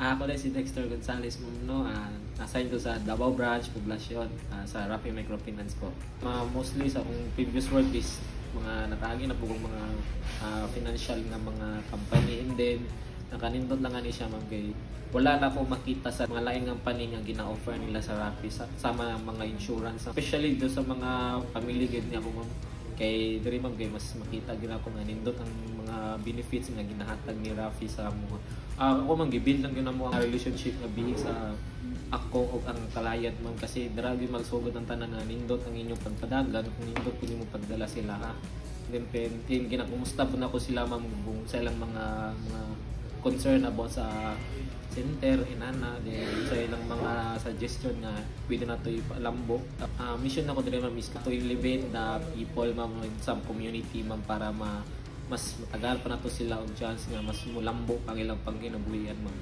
Ako din si Dexter Gonzales no, assign ko sa Davao Branch, Poblacion, sa Rappi Microfinance po. Mostly sa akong previous work is mga nakaagi na po kong mga financial na mga company, and then nakanindot lang ani siya ma'am kay wala na ako makita sa mga laing company nga gina-offer nila sa Rappi sa mga insurance, especially do sa mga family gid niya ko ma'am. Kay diri ma'am kay mas makita gina ko nga nindot ang mga benefits nga ginahatag ni Rappi sa mga ako man gibuild lang gyud mo ang relationship nga bihi sa ako og ang client ma'am, kasi diri magsugod ang tanan nga nindot ang inyong pagpadagan kung nindot kung mo pagdala sila then ginakumusta po na ko sila ma'am kung sa ilang mga concern about sa center, inana, then sa ilang mga suggestion na pwede na ito ipalambok. Mission na ko din ma'am is to elevate the people ma'am in some community ma'am para mas matagal pa na to sila og chance nga mas mulambok ang ilang pangkinabuhian ma'am.